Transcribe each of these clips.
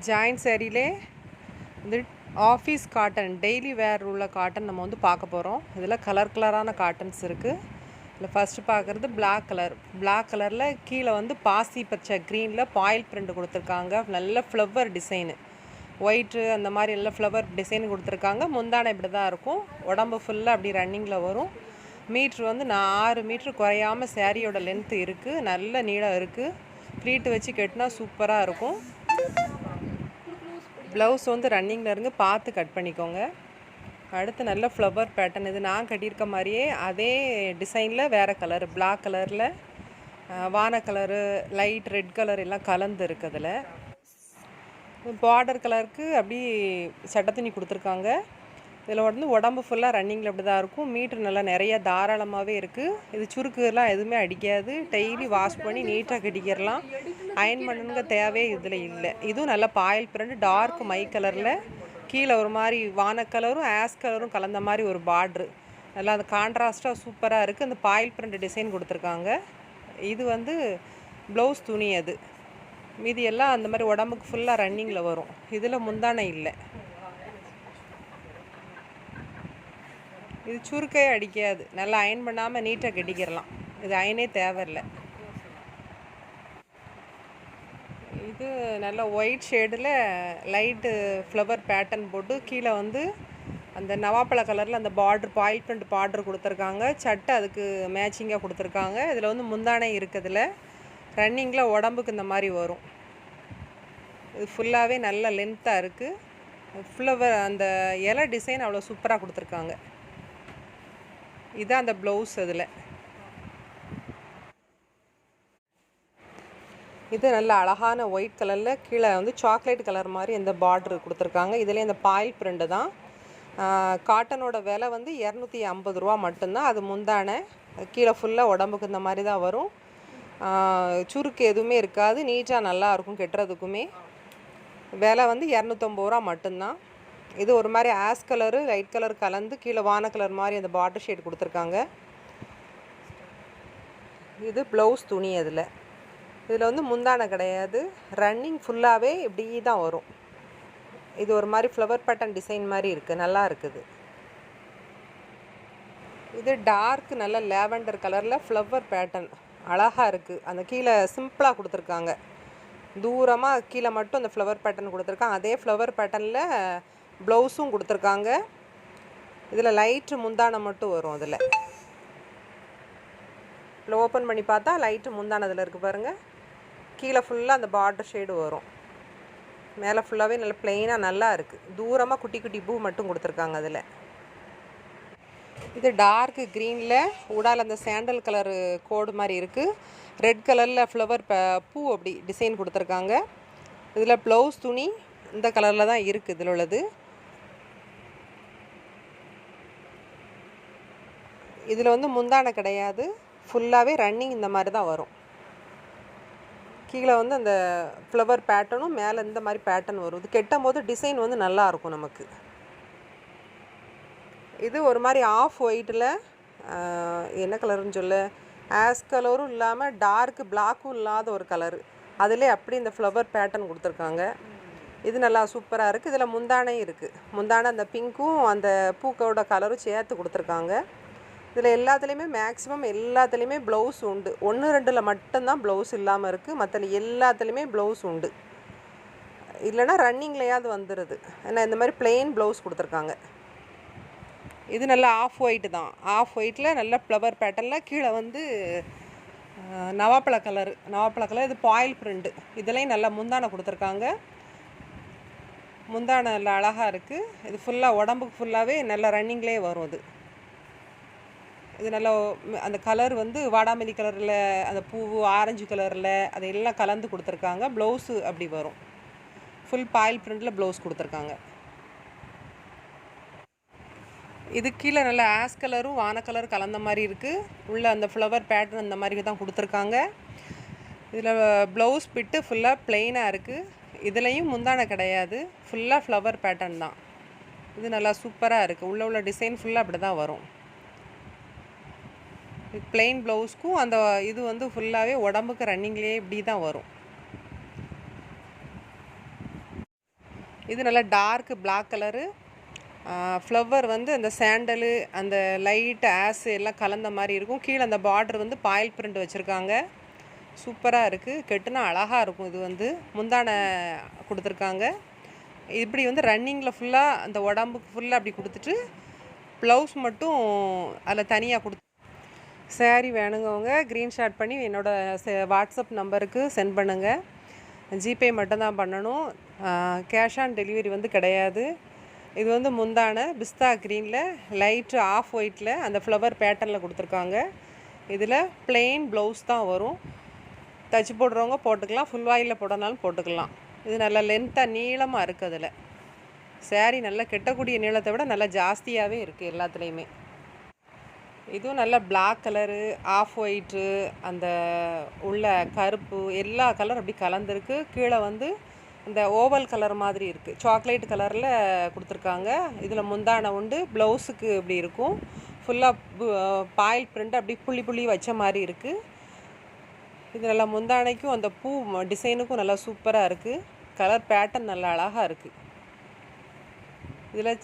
Joint சாரியிலே வந்து office cotton daily வேர் உள்ள cotton நம்ம வந்து பார்க்க போகிறோம். இதில் கலர் கலரான காட்டன்ஸ் இருக்குது. இதில் ஃபஸ்ட்டு பார்க்குறது பிளாக் கலரில் கீழே வந்து பாசி பச்சை க்ரீனில் பாயில் பிரிண்ட் கொடுத்துருக்காங்க. நல்ல ஃப்ளவர் டிசைனு ஒயிட்டு அந்த மாதிரி நல்ல ஃப்ளவர் டிசைன் கொடுத்துருக்காங்க. முந்தானை இப்படி தான் இருக்கும். உடம்பு ஃபுல்லாக அப்படி ரன்னிங்கில் வரும். மீட்ரு வந்து 6 மீட்ரு குறையாமல் சேரீயோட லென்த்து இருக்குது. நல்ல நீளம் இருக்குது. ப்ளீட்டு வச்சு கட்டினா சூப்பராக இருக்கும். ப்ளவுஸ் வந்து ரன்னிங்கில் இருந்து பார்த்து கட் பண்ணிக்கோங்க. அடுத்து நல்ல ஃப்ளவர் பேட்டர்ன். இது நான் கட்டியிருக்க மாதிரியே அதே டிசைனில் வேறு கலர் பிளாக் கலரில் வான கலரு லைட் ரெட் கலர் எல்லாம் கலந்து இருக்குது. அதில் பார்டர் கலருக்கு அப்படி சட்டை துணி கொடுத்துருக்காங்க. இதில் வந்து உடம்பு ஃபுல்லாக ரன்னிங்கில் அப்படி தான் இருக்கும். மீட்ரு நல்லா நிறைய தாராளமாகவே இருக்குது. இது சுருக்குலாம் எதுவுமே அடிக்காது. டெய்லி வாஷ் பண்ணி நீட்டாக கட்டிக்கிறலாம். அயன் பண்ணுங்க தேவையே இதில் இல்லை. இதுவும் நல்லா பாயில் பிரிண்ட் டார்க் மை கலரில் கீழே ஒரு மாதிரி வான கலரும் ஆஸ் கலரும் கலந்த மாதிரி ஒரு பார்ட்ரு நல்லா அந்த கான்ட்ராஸ்ட்டாக சூப்பராக இருக்குது. அந்த பாயில் பிரிண்ட் டிசைன் கொடுத்துருக்காங்க. இது வந்து ப்ளவுஸ் துணி. அது மீதி எல்லாம் அந்த மாதிரி உடம்புக்கு ஃபுல்லாக ரன்னிங்கில் வரும். இதில் முந்தானை இல்லை. இது சுருக்கையே அடிக்காது. நல்லா அயன் பண்ணாமல் நீட்டாக கட்டிக்கிறலாம். இது அயனே தேவையில்லை. இது நல்ல ஒயிட் ஷேடில் லைட்டு ஃப்ளவர் பேட்டர்ன் போட்டு கீழே வந்து அந்த நவாப்பழ கலரில் அந்த பார்ட்ரு பாயில் பிரிண்ட் பார்ட்ரு கொடுத்துருக்காங்க. சட்டை அதுக்கு மேட்சிங்காக கொடுத்துருக்காங்க. இதில் வந்து முந்தானை இருக்குதுல ரன்னிங்கில் உடம்புக்கு இந்த மாதிரி வரும். இது ஃபுல்லாகவே நல்ல லென்த்தாக இருக்குது. ஃப்ளவர் அந்த இலை டிசைன் அவ்வளோ சூப்பராக கொடுத்துருக்காங்க. இதுதான் அந்த ப்ளவுஸ். அதில் இது நல்ல அழகான ஒயிட் கலரில் கீழே வந்து சாக்லேட் கலர் மாதிரி இந்த பார்ட்ரு கொடுத்துருக்காங்க. இதில் இந்த பாயில் பிரிண்ட் தான். காட்டனோட விலை வந்து 250 ரூபா மட்டும்தான். அது முந்தானை கீழே ஃபுல்லாக உடம்புக்கு இந்த மாதிரி தான் வரும். சுருக்கு எதுவுமே இருக்காது. நீட்டாக நல்லாயிருக்கும் கெட்டுறதுக்குமே. விலை வந்து 250 ரூபா மட்டும்தான். இது ஒரு மாதிரி ஆஸ் கலரு லைட் கலர் கலந்து கீழே வான கலர் மாதிரி அந்த பார்டர் ஷேட் கொடுத்துருக்காங்க. இது ப்ளவுஸ் துணி. இதில் வந்து முந்தானை கிடையாது. ரன்னிங் ஃபுல்லாகவே இப்படி தான் வரும். இது ஒரு மாதிரி ஃப்ளவர் பேட்டர்ன் டிசைன் மாதிரி இருக்குது. நல்லா இருக்குது. இது டார்க் நல்ல லேவண்டர் கலரில் ஃப்ளவர் பேட்டர்ன் அழகாக இருக்குது. அந்த கீழே சிம்பிளாக கொடுத்துருக்காங்க. தூரமாக கீழே மட்டும் அந்த ஃப்ளவர் பேட்டர்ன் கொடுத்துருக்காங்க. அதே ஃப்ளவர் பேட்டர்னில் ப்ளவுஸும் கொடுத்துருக்காங்க. இதில் லைட்டு முந்தானை மட்டும் வரும். அதில் ஓப்பன் பண்ணி பார்த்தா லைட்டு முந்தானை அதில் இருக்குது பாருங்கள். கீழே ஃபுல்லாக அந்த பார்டர் ஷேடு வரும். மேலே ஃபுல்லாகவே நல்ல ப்ளெயினாக நல்லா இருக்குது. தூரமாக குட்டி குட்டி பூ மட்டும் கொடுத்துருக்காங்க. அதில் இது டார்க் க்ரீனில் உடால் அந்த சாண்டல் கலரு கோடு மாதிரி இருக்குது. ரெட் கலரில் ஃப்ளவர் பூ அப்படி டிசைன் கொடுத்துருக்காங்க. இதில் ப்ளவுஸ் துணி இந்த கலரில் தான் இருக்குது. இதில் உள்ளது இதில் வந்து முந்தானை கிடையாது. ஃபுல்லாகவே ரன்னிங் இந்த மாதிரி தான் வரும். கீழே வந்து அந்த ஃப்ளவர் பேட்டர்னும் மேலே இந்த மாதிரி பேட்டர்ன் வரும். இது கெட்டும் போது டிசைன் வந்து நல்லாயிருக்கும் நமக்கு. இது ஒரு மாதிரி ஆஃப் ஒயிட்டில் என்ன கலருன்னு சொல்ல ஆஸ் கலரும் இல்லாமல் டார்க் பிளாக்கும் இல்லாத ஒரு கலரு. அதிலே அப்படி இந்த ஃப்ளவர் பேட்டர்ன் கொடுத்துருக்காங்க. இது நல்லா சூப்பராக இருக்குது. இதில் முந்தானை இருக்குது. முந்தானை அந்த பிங்க்கும் அந்த பூக்கோட கலரும் சேர்த்து கொடுத்துருக்காங்க. இதில் எல்லாத்துலேயுமே மேக்ஸிமம் எல்லாத்துலேயுமே ப்ளவுஸ் உண்டு. 1 2ல் மட்டும்தான் ப்ளவுஸ் இல்லாமல் இருக்குது. மற்ற எல்லாத்துலேயுமே ப்ளவுஸ் உண்டு. இல்லைனா ரன்னிங்லையாவது வந்துடுது. ஏன்னா இந்த மாதிரி ப்ளெயின் ப்ளவுஸ் கொடுத்துருக்காங்க. இது நல்லா ஆஃப் ஒயிட்டு தான். ஆஃப் ஒயிட்டில் நல்ல ஃப்ளவர் பேட்டர்னில் கீழே வந்து நவாப்பழ கலர் இது பாயில் பிரிண்ட்டு. இதுலேயும் நல்லா முந்தானை கொடுத்துருக்காங்க. முந்தானை நல்லா அழகாக இருக்குது. இது ஃபுல்லாக உடம்புக்கு ஃபுல்லாகவே நல்லா ரன்னிங்லேயே வரும். இது நல்லா அந்த கலர் வந்து வாடாமல்லி கலரில் அந்த பூ ஆரஞ்சு கலரில் அது எல்லாம் கலந்து கொடுத்துருக்காங்க. ப்ளவுஸு அப்படி வரும். ஃபுல் பாயில் பிரிண்டில் ப்ளவுஸ் கொடுத்துருக்காங்க. இது கீழே நல்லா ஆஸ் கலரும் வான கலர் கலந்த மாதிரி இருக்குது. உள்ள அந்த ஃப்ளவர் பேட்டர்ன் அந்த மாதிரி தான் கொடுத்துருக்காங்க. இதில் ப்ளவுஸ் பிட்டு ஃபுல்லாக ப்ளெயினாக இருக்குது. இதுலேயும் முந்தானை கிடையாது. ஃபுல்லாக ஃப்ளவர் பேட்டர்ன் தான். இது நல்லா சூப்பராக இருக்குது. உள்ள டிசைன் ஃபுல்லாக அப்படி தான் வரும். ப்ளெயின் ப்ளவுஸ்க்கும் அந்த இது வந்து ஃபுல்லாகவே உடம்புக்கு ரன்னிங்லேயே இப்படி தான் வரும். இது நல்லா டார்க் பிளாக் கலரு. ஃப்ளவர் வந்து அந்த சாண்டலு அந்த லைட் ஆஸ் எல்லாம் கலந்த மாதிரி இருக்கும். கீழே அந்த பார்டர் வந்து பாயில் பிரிண்ட் வச்சுருக்காங்க. சூப்பராக இருக்குது. கெட்டுனா அழகாக இருக்கும். இது வந்து முந்தானை கொடுத்துருக்காங்க. இப்படி வந்து ரன்னிங்கில் ஃபுல்லாக அந்த உடம்புக்கு ஃபுல்லாக அப்படி கொடுத்துட்டு ப்ளவுஸ் மட்டும் அதில் தனியாக கொடுத்து சேரீ வேணுங்கவங்க ஸ்க்ரீன்ஷாட் பண்ணி என்னோடய வாட்ஸ்அப் நம்பருக்கு சென்ட் பண்ணுங்கள். ஜிபே மட்டும்தான் பண்ணணும். கேஷ் ஆன் டெலிவரி வந்து கிடையாது. இது வந்து முந்தானை பிஸ்தா க்ரீனில் லைட்டு ஆஃப் ஒயிட்டில் அந்த ஃப்ளவர் பேட்டர்னில் கொடுத்துருக்காங்க. இதில் பிளெயின் ப்ளவுஸ் தான் வரும். தச்சு போடுறவங்க போட்டுக்கலாம், ஃபுல் வாயில் போடனாலும் போட்டுக்கலாம். இது நல்லா லென்த்தாக நீளமாக இருக்குது. அதில் சேரீ நல்லா கெட்டக்கூடிய நீளத்தை விட நல்லா ஜாஸ்தியாகவே இருக்குது எல்லாத்துலேயுமே. இதுவும் நல்ல பிளாக் கலரு, ஆஃப் ஒயிட்டு, அந்த உள்ள கருப்பு எல்லா கலர் அப்படி கலந்துருக்கு. கீழே வந்து இந்த ஓவல் கலர் மாதிரி இருக்குது, சாக்லேட் கலரில் கொடுத்துருக்காங்க. இதில் முந்தானை உண்டு. ப்ளவுஸுக்கு இப்படி இருக்கும். ஃபுல்லாக பாயில் பிரிண்ட் அப்படி புள்ளி புள்ளி வச்ச மாதிரி இருக்குது. இது நல்லா முந்தானைக்கும் அந்த பூ டிசைனுக்கும் நல்லா சூப்பராக இருக்குது. கலர் பேட்டர்ன் நல்லா அழகாக இருக்குது. இதில்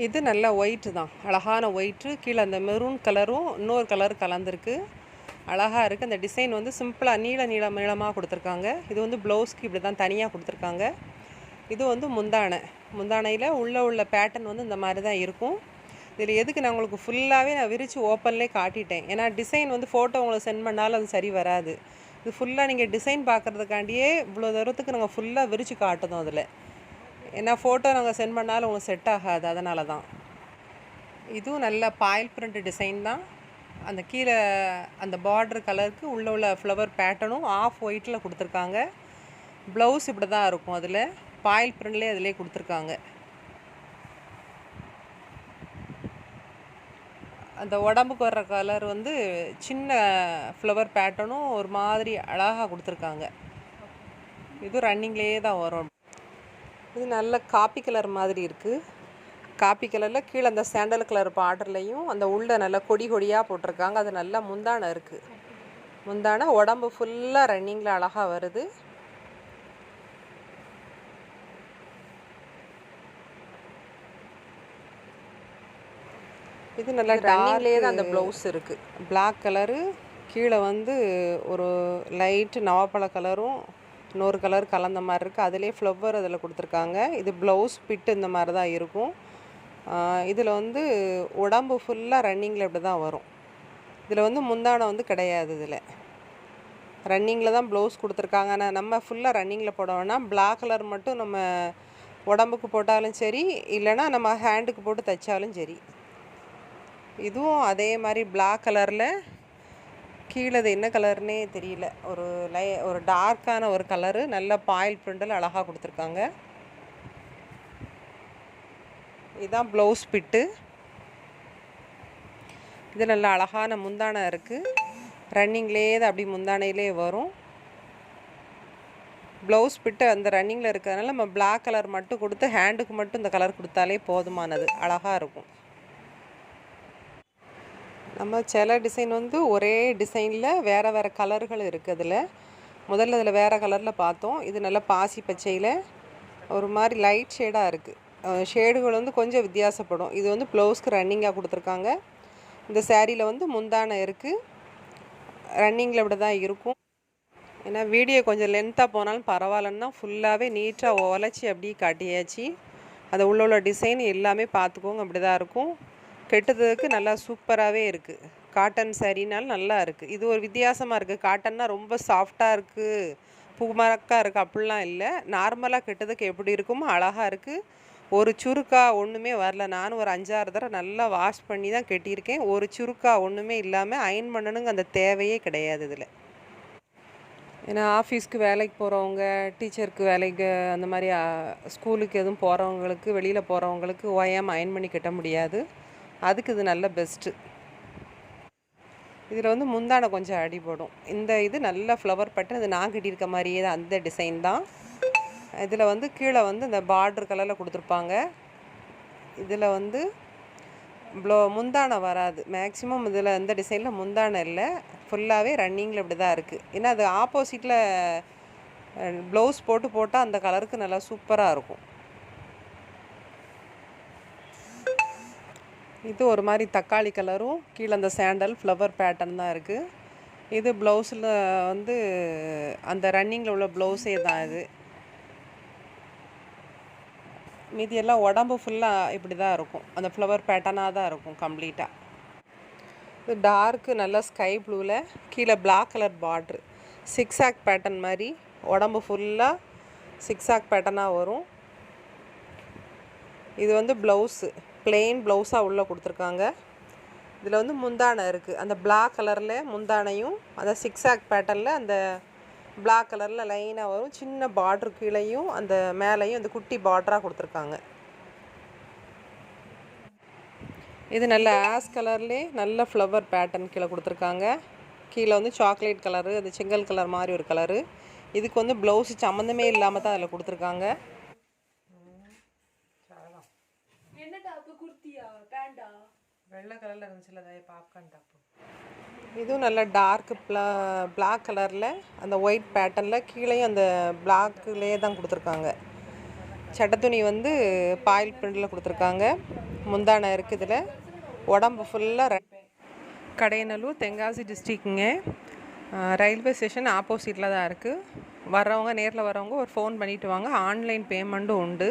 இது நல்ல ஒயிட்டு தான், அழகான ஒயிட்டு. கீழே அந்த மெரூன் கலரும் இன்னொரு கலர் கலந்துருக்கு. அழகாக இருக்குது. அந்த டிசைன் வந்து சிம்பிளாக நீளமாக கொடுத்துருக்காங்க. இது வந்து ப்ளவுஸ்க்கு இப்படி தான் தனியாக கொடுத்துருக்காங்க. இது வந்து முந்தானையில் உள்ள பேட்டர்ன் வந்து இந்த மாதிரி தான் இருக்கும். இதில் எதுக்கு நான் உங்களுக்கு ஃபுல்லாகவே நான் விரித்து ஓப்பன்லேயே காட்டிட்டேன். ஏன்னா டிசைன் வந்து ஃபோட்டோ உங்களுக்கு சென்ட் பண்ணாலும் அது சரி வராது. இது ஃபுல்லாக நீங்கள் டிசைன் பார்க்குறதுக்காண்டியே இவ்வளோ தூரத்துக்கு நாங்கள் ஃபுல்லாக விரித்து காட்டுதோம். அதில் ஏன்னா ஃபோட்டோ நாங்கள் சென்ட் பண்ணாலும் உங்களுக்கு செட் ஆகாது. அதனால தான். இதுவும் நல்ல பாயில் பிரிண்ட் டிசைன் தான். அந்த கீழே அந்த பார்டர் கலருக்கு உள்ள ஃப்ளவர் பேட்டர்னும் ஆஃப் ஒயிட்டில் கொடுத்துருக்காங்க. ப்ளவுஸ் இப்படி தான் இருக்கும். அதில் பாயில் பிரிண்ட்லேயே அதிலே கொடுத்துருக்காங்க. அந்த உடம்புக்கு வர்ற கலர் வந்து சின்ன ஃப்ளவர் பேட்டர்னும் ஒரு மாதிரி அழகாக கொடுத்துருக்காங்க. இது ரன்னிங்லேயே தான் வரும். இது நல்ல காப்பி கலர் மாதிரி இருக்குது. காப்பி கலரில் கீழே அந்த சாண்டல் கலர் பார்டர்லையும் அந்த உள்ள நல்லா கொடியாக போட்டிருக்காங்க. அது நல்லா முந்தானை இருக்குது. முந்தானை உடம்பு ஃபுல்லாக ரன்னிங்கில் அழகாக வருது. இது நல்லா ரன்னிங்லேயே தான் அந்த ப்ளவுஸ் இருக்குது. பிளாக் கலரு, கீழே வந்து ஒரு லைட்டு நவாப்பழ கலரும் இன்னொரு கலர் கலந்த மாதிரி இருக்குது. அதிலே ஃப்ளவர் அதில் கொடுத்துருக்காங்க. இது ப்ளவுஸ் பிட்டு இந்த மாதிரி தான் இருக்கும். இதில் வந்து உடம்பு ஃபுல்லாக ரன்னிங்கில் இப்படி தான் வரும். இதில் வந்து முந்தானை வந்து கிடையாது. இதில் ரன்னிங்கில் தான் ப்ளவுஸ் கொடுத்துருக்காங்க. ஆனால் நம்ம ஃபுல்லாக ரன்னிங்கில் போட வேணாம். பிளாக் கலர் மட்டும் நம்ம உடம்புக்கு போட்டாலும் சரி, இல்லைனா நம்ம ஹேண்டுக்கு போட்டு தைச்சாலும் சரி. இதுவும் அதே மாதிரி பிளாக் கலரில் கீழே அது என்ன கலர்னே தெரியல, ஒரு டார்க்கான ஒரு கலரு, நல்ல பாயில் பிரிண்டில் அழகாக கொடுத்துருக்காங்க. இதுதான் ப்ளவுஸ் பிட்டு. இது நல்ல அழகான முந்தானை இருக்குது. ரன்னிங்லேயே தான் அப்படி முந்தானையிலே வரும். ப்ளவுஸ் பிட்டு அந்த ரன்னிங்கில் இருக்கிறதுனால நம்ம பிளாக் கலர் மட்டும் கொடுத்து ஹேண்டுக்கு மட்டும் இந்த கலர் கொடுத்தாலே போதுமானது. அழகாக இருக்கும். நம்ம சில டிசைன் வந்து ஒரே டிசைனில் வேறு கலர்கள் இருக்குது. முதல்ல இதில் வேறு கலரில் பார்த்தோம். இது நல்லா பாசி பச்சையில் ஒரு மாதிரி லைட் ஷேடாக இருக்குது. ஷேடுகள் வந்து கொஞ்சம் வித்தியாசப்படும். இது வந்து ப்ளவுஸ்க்கு ரன்னிங்காக கொடுத்துருக்காங்க. இந்த சேரீயில் வந்து முந்தானை இருக்குது. ரன்னிங்கில் இப்படி தான் இருக்கும். ஏன்னா வீடியோ கொஞ்சம் லென்த்தாக போனாலும் பரவாயில்லன்னா ஃபுல்லாகவே நீட்டாக உழைச்சி அப்படியே காட்டியாச்சு. அது உள்ள டிசைன் எல்லாமே பார்த்துக்கோங்க. அப்படி தான் இருக்கும். கெட்டதுக்கு நல்லா சூப்பராகவே இருக்குது. காட்டன் சாரீனாலும் நல்லா இருக்குது. இது ஒரு வித்தியாசமாக இருக்குது. காட்டன்னா ரொம்ப சாஃப்டாக இருக்குது, பூமரக்காக இருக்குது அப்படிலாம் இல்லை. நார்மலாக கெட்டதுக்கு எப்படி இருக்குமோ அழகாக இருக்குது. ஒரு சுருக்கா ஒன்றுமே வரல. நானும் ஒரு 5-6 தடவை நல்லா வாஷ் பண்ணி தான் கெட்டியிருக்கேன். ஒரு சுருக்கா ஒன்றுமே இல்லாமல் அயன் பண்ணணுங்க அந்த தேவையே கிடையாது இதில். ஏன்னா ஆஃபீஸ்க்கு வேலைக்கு போகிறவங்க, டீச்சருக்கு வேலைக்கு, அந்த மாதிரி ஸ்கூலுக்கு எதுவும் போகிறவங்களுக்கு, வெளியில் போகிறவங்களுக்கு ஓயாமல் அயன் பண்ணி கட்ட முடியாது. அதுக்கு இது நல்ல பெஸ்ட்டு. இதில் வந்து முந்தானை கொஞ்சம் அடிபடும். இந்த இது நல்ல ஃப்ளவர் பேட்டர்ன். இது நான் கட்டியிருக்க மாதிரியே தான், அந்த டிசைன் தான். இதில் வந்து கீழே வந்து இந்த பார்டர் கலரில் கொடுத்துருப்பாங்க. இதில் வந்து முந்தானை வராது மேக்ஸிமம். இதில் இந்த டிசைனில் முந்தானை இல்லை, ஃபுல்லாகவே ரன்னிங்கில் இப்படி தான் இருக்குது. ஏன்னா அது ஆப்போசிட்டில் ப்ளவுஸ் போட்டால் அந்த கலருக்கு நல்லா சூப்பராக இருக்கும். இது ஒரு மாதிரி தக்காளி கலரும் கீழே அந்த சாண்டல் ஃப்ளவர் பேட்டர்ன் தான் இருக்குது. இது ப்ளவுஸில் வந்து அந்த ரன்னிங்கில் உள்ள ப்ளவுஸே தான் இது. மீதியெல்லாம் உடம்பு ஃபுல்லாக இப்படி தான் இருக்கும், அந்த ஃப்ளவர் பேட்டர்னாக தான் இருக்கும் கம்ப்ளீட்டாக. இது டார்க்கு நல்லா ஸ்கை ப்ளூவில் கீழே பிளாக் கலர் பார்ட்ரு, சிக்ஸாக் பேட்டர்ன் மாதிரி உடம்பு ஃபுல்லாக சிக்ஸாக் பேட்டர்னாக வரும். இது வந்து ப்ளவுஸு பிளெயின் ப்ளவுஸாக உள்ளே கொடுத்துருக்காங்க. இதில் வந்து முந்தானை இருக்குது, அந்த பிளாக் கலரில் முந்தானையும் அந்த சிக்ஸாக் பேட்டர்னில் அந்த பிளாக் கலரில் லைனாக வரும். சின்ன பார்ட்ரு கீழேயும் அந்த மேலேயும் அந்த குட்டி பார்டராக கொடுத்துருக்காங்க. இது நல்ல ஆஸ் கலர்லேயே நல்ல ஃப்ளவர் பேட்டர்ன் கீழே கொடுத்துருக்காங்க. கீழே வந்து சாக்லேட் கலரு, அது செங்கல் கலர் மாதிரி ஒரு கலரு. இதுக்கு வந்து ப்ளவுஸு சம்மந்தமே இல்லாமல் தான் அதில் கொடுத்துருக்காங்க. வெள்ளை கலரில் இருந்துச்சுல, அதை பாப்கார்ன் டாப்பு. இதுவும் நல்ல டார்க் பிளாக் கலரில் அந்த ஒயிட் பேட்டர்னில் கீழேயும் அந்த பிளாக்லேயே தான் கொடுத்துருக்காங்க. சட்டை துணி வந்து பாயில் பிரிண்டில் கொடுத்துருக்காங்க. முந்தானை இருக்குது. இதில் உடம்பு ஃபுல்லாக கடையநல்லூர் தென்காசி டிஸ்ட்ரிக்டுங்க. ரயில்வே ஸ்டேஷன் ஆப்போசிட்டில் தான் இருக்குது. நேரில் வரவங்க ஒரு ஃபோன் பண்ணிவிட்டு வாங்க. ஆன்லைன் பேமெண்ட்டும் உண்டு.